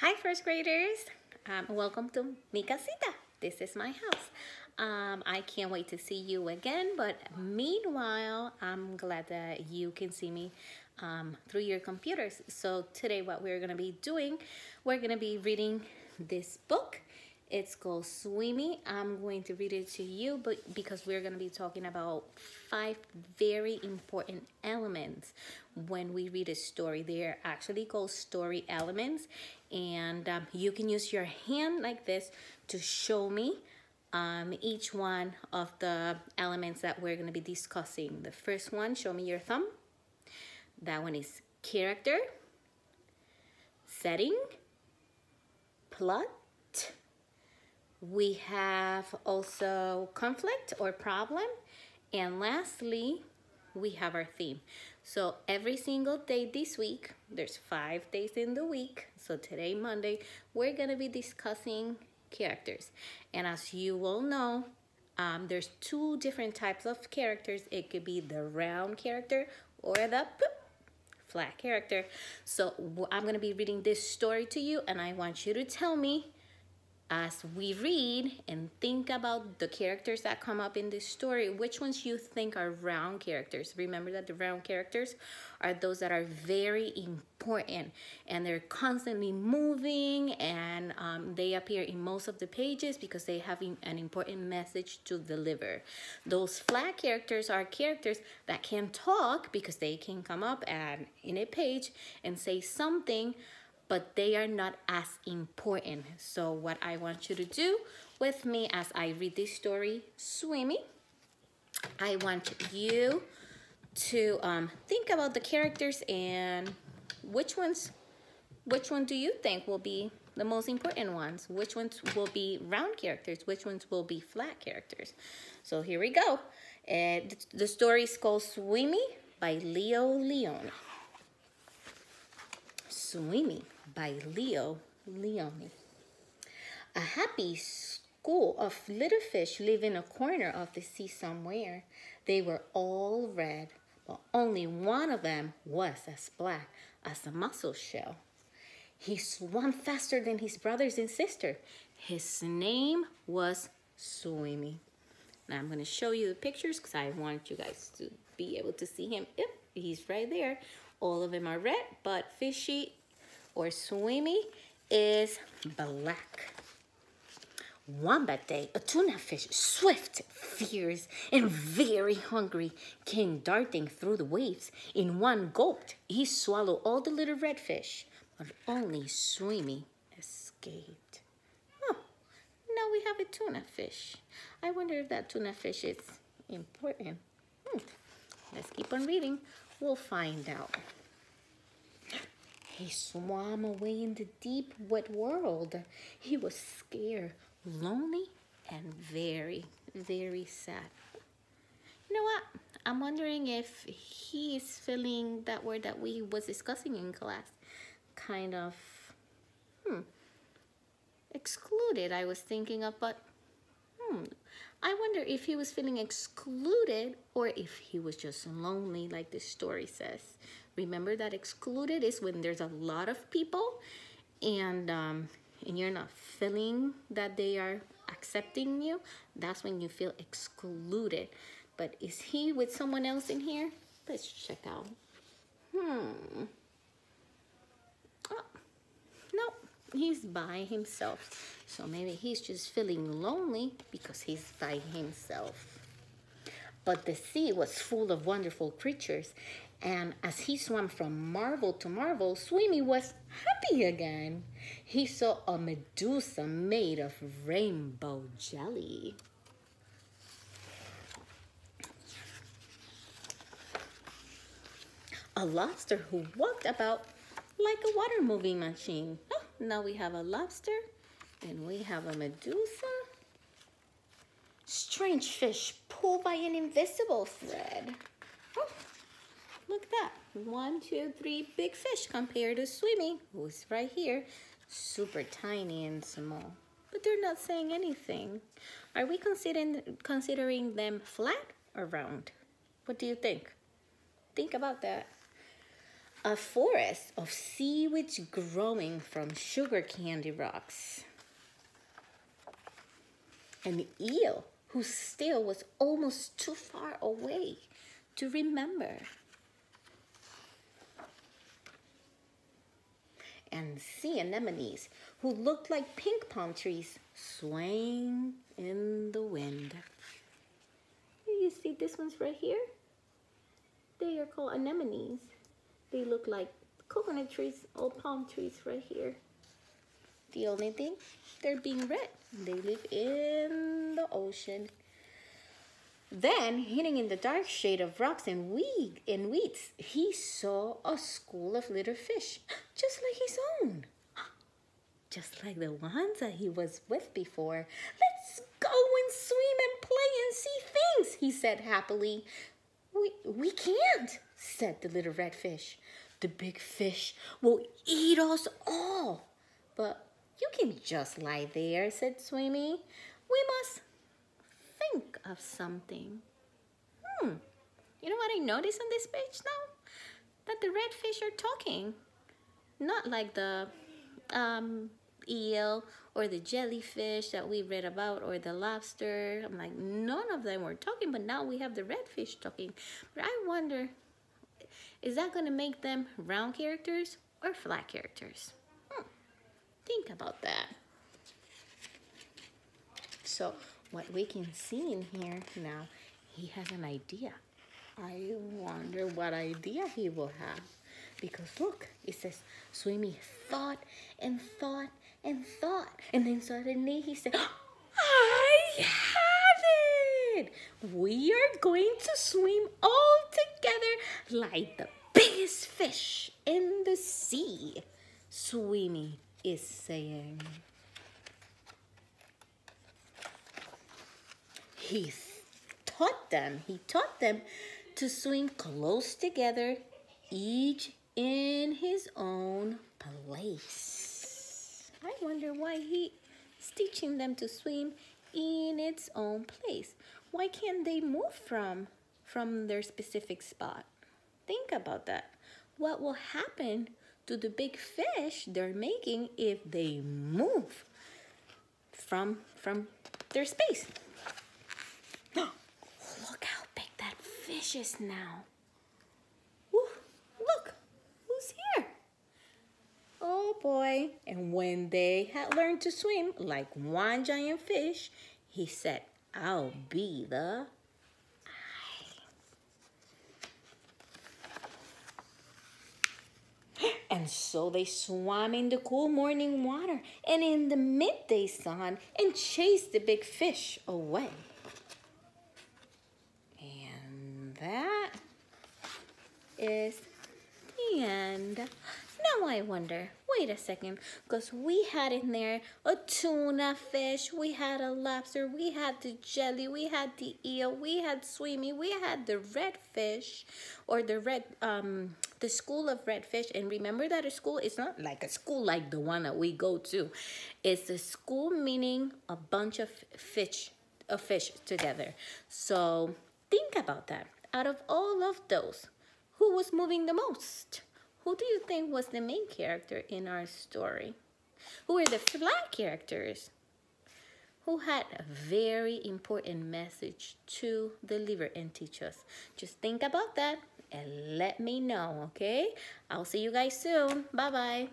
Hi, first graders. Welcome to mi casita. This is my house. I can't wait to see you again, but meanwhile, I'm glad that you can see me through your computers. So today what we're going to be doing, we're going to be reading this book. It's called Swimmy. I'm going to read it to you, but because we're going to be talking about 5 very important elements when we read a story. They're actually called story elements, and you can use your hand like this to show me each one of the elements that we're going to be discussing. The first one, show me your thumb. That one is character, setting, plot. We have also conflict or problem. And lastly, we have our theme. So every single day this week, there's 5 days in the week. So today, Monday, we're going to be discussing characters. And as you all know, there's 2 different types of characters. It could be the round character or the flat character. So I'm going to be reading this story to you, and I want you to tell me as we read and think about the characters that come up in this story, which ones you think are round characters. Remember that the round characters are those that are very important and they're constantly moving, and they appear in most of the pages because they have an important message to deliver. Those flat characters are characters that can talk because they can come up and in a page and say something, but they are not as important. So what I want you to do with me as I read this story, Swimmy, I want you to think about the characters and which one do you think will be the most important ones? Which ones will be round characters? Which ones will be flat characters? So here we go. The story is called Swimmy by Lionni. Swimmy by Lionni. A happy school of little fish live in a corner of the sea somewhere. They were all red, but only one of them was as black as a mussel shell. He swam faster than his brothers and sister. His name was Swimmy. Now I'm going to show you the pictures because I want you guys to be able to see him. Yep, he's right there. All of them are red, but Fishy or Swimmy is black. One bad day, a tuna fish, swift, fierce, and very hungry, came darting through the waves. In one gulp, he swallowed all the little red fish, but only Swimmy escaped. Oh, now we have a tuna fish. I wonder if that tuna fish is important. Let's keep on reading. We'll find out. He swam away in the deep, wet world. He was scared, lonely, and very, very sad. You know what? I'm wondering if he is feeling that word that we was discussing in class. Kind of, excluded, I was thinking of, but, I wonder if he was feeling excluded or if he was just lonely like the story says. Remember that excluded is when there's a lot of people and you're not feeling that they are accepting you. That's when you feel excluded. But is he with someone else in here? Let's check out. Oh, nope, he's by himself. So maybe he's just feeling lonely because he's by himself. But the sea was full of wonderful creatures, and as he swam from marvel to marvel, Swimmy was happy again. He saw a Medusa made of rainbow jelly. A lobster who walked about like a water moving machine. Oh, now we have a lobster and we have a Medusa. Strange fish pulled by an invisible thread. Oh, look at that. 1, 2, 3 big fish compared to Swimmy, who's right here, super tiny and small. But they're not saying anything. Are we considering them flat or round? What do you think? Think about that. A forest of seaweeds growing from sugar candy rocks. An eel whose tail was almost too far away to remember. And sea anemones who looked like pink palm trees swaying in the wind. You see these ones right here? They are called anemones. They look like coconut trees or palm trees right here. The only thing, they're being red. They live in the ocean. Then, hidden in the dark shade of rocks and weeds, he saw a school of little fish, just like his own. Just like the ones that he was with before. Let's go and swim and play and see things, he said happily. We can't, said the little red fish. The big fish will eat us all. But you can just lie there, said Swimmy. We must think of something. You know what I noticed on this page now? That the red fish are talking. Not like the eel or the jellyfish that we read about or the lobster. I'm like, none of them were talking, but now we have the red fish talking. But I wonder, is that going to make them round characters or flat characters? Think about that. So what we can see in here now, he has an idea. I wonder what idea he will have. Because look, it says, Swimmy thought and thought and thought. And then suddenly he said, I have it! We are going to swim all together like the biggest fish in the sea. Swimmy is saying. He taught them to swim close together, each in his own place. I wonder why he is teaching them to swim in its own place. Why can't they move from their specific spot? Think about that. What will happen to the big fish they're making if they move from their space? Look how big that fish is now. Ooh, look, who's here? Oh boy. And when they had learned to swim like one giant fish, he said, I'll be the And so they swam in the cool morning water and in the midday sun and chased the big fish away. And that is the end. Now I wonder, wait a second, because we had in there a tuna fish, we had a lobster, we had the jelly, we had the eel, we had Swimmy, we had the red fish, or the school of red fish. And remember that a school is not like a school like the one that we go to. It's a school meaning a bunch of fish together. So think about that. Out of all of those, who was moving the most? Who do you think was the main character in our story? Who were the flat characters? Who had a very important message to deliver and teach us? Just think about that and let me know, okay? I'll see you guys soon. Bye-bye.